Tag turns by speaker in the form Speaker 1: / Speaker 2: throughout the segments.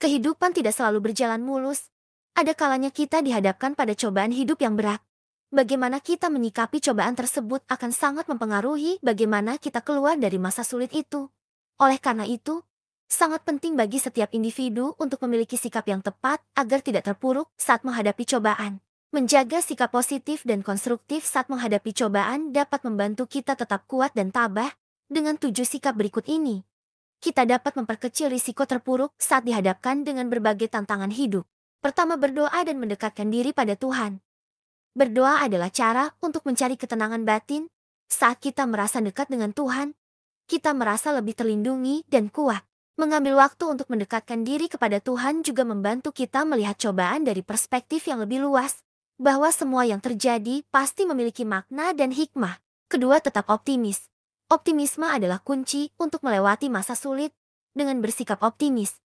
Speaker 1: Kehidupan tidak selalu berjalan mulus. Ada kalanya kita dihadapkan pada cobaan hidup yang berat. Bagaimana kita menyikapi cobaan tersebut akan sangat mempengaruhi bagaimana kita keluar dari masa sulit itu. Oleh karena itu, sangat penting bagi setiap individu untuk memiliki sikap yang tepat agar tidak terpuruk saat menghadapi cobaan. Menjaga sikap positif dan konstruktif saat menghadapi cobaan dapat membantu kita tetap kuat dan tabah. Dengan 7 sikap berikut ini, kita dapat memperkecil risiko terpuruk saat dihadapkan dengan berbagai tantangan hidup. Pertama, berdoa dan mendekatkan diri pada Tuhan. Berdoa adalah cara untuk mencari ketenangan batin. Saat kita merasa dekat dengan Tuhan, kita merasa lebih terlindungi dan kuat. Mengambil waktu untuk mendekatkan diri kepada Tuhan juga membantu kita melihat cobaan dari perspektif yang lebih luas, bahwa semua yang terjadi pasti memiliki makna dan hikmah. Kedua, tetap optimis. Optimisme adalah kunci untuk melewati masa sulit. Dengan bersikap optimis,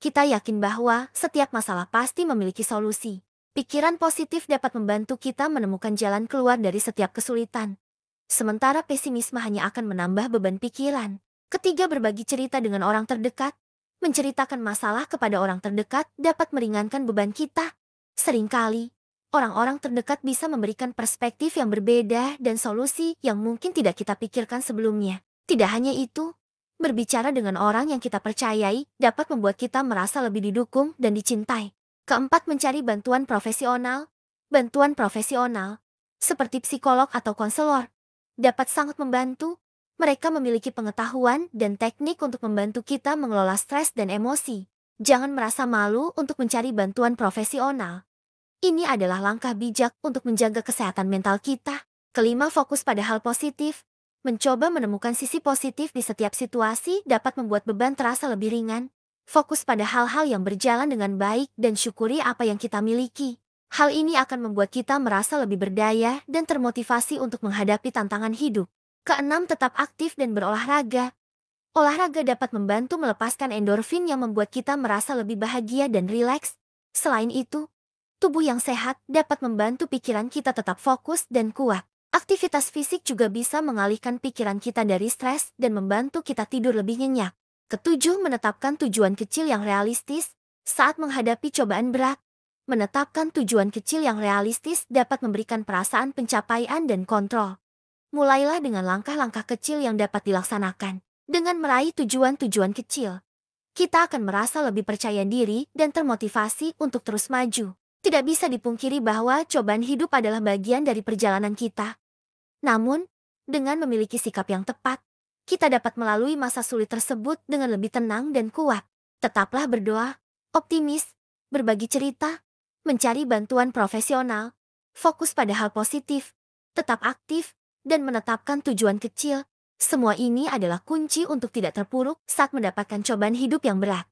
Speaker 1: kita yakin bahwa setiap masalah pasti memiliki solusi. Pikiran positif dapat membantu kita menemukan jalan keluar dari setiap kesulitan. Sementara pesimisme hanya akan menambah beban pikiran. Ketiga, berbagi cerita dengan orang terdekat. Menceritakan masalah kepada orang terdekat dapat meringankan beban kita. Seringkali, orang-orang terdekat bisa memberikan perspektif yang berbeda dan solusi yang mungkin tidak kita pikirkan sebelumnya. Tidak hanya itu, berbicara dengan orang yang kita percayai dapat membuat kita merasa lebih didukung dan dicintai. Keempat, mencari bantuan profesional. Bantuan profesional, seperti psikolog atau konselor, dapat sangat membantu. Mereka memiliki pengetahuan dan teknik untuk membantu kita mengelola stres dan emosi. Jangan merasa malu untuk mencari bantuan profesional. Ini adalah langkah bijak untuk menjaga kesehatan mental kita. Kelima, fokus pada hal positif. Mencoba menemukan sisi positif di setiap situasi dapat membuat beban terasa lebih ringan. Fokus pada hal-hal yang berjalan dengan baik dan syukuri apa yang kita miliki. Hal ini akan membuat kita merasa lebih berdaya dan termotivasi untuk menghadapi tantangan hidup. Keenam, tetap aktif dan berolahraga. Olahraga dapat membantu melepaskan endorfin yang membuat kita merasa lebih bahagia dan rileks. Selain itu, tubuh yang sehat dapat membantu pikiran kita tetap fokus dan kuat. Aktivitas fisik juga bisa mengalihkan pikiran kita dari stres dan membantu kita tidur lebih nyenyak. Ketujuh, menetapkan tujuan kecil yang realistis saat menghadapi cobaan berat. Menetapkan tujuan kecil yang realistis dapat memberikan perasaan pencapaian dan kontrol. Mulailah dengan langkah-langkah kecil yang dapat dilaksanakan. Dengan meraih tujuan-tujuan kecil, kita akan merasa lebih percaya diri dan termotivasi untuk terus maju. Tidak bisa dipungkiri bahwa cobaan hidup adalah bagian dari perjalanan kita. Namun, dengan memiliki sikap yang tepat, kita dapat melalui masa sulit tersebut dengan lebih tenang dan kuat. Tetaplah berdoa, optimis, berbagi cerita, mencari bantuan profesional, fokus pada hal positif, tetap aktif, dan menetapkan tujuan kecil. Semua ini adalah kunci untuk tidak terpuruk saat mendapatkan cobaan hidup yang berat.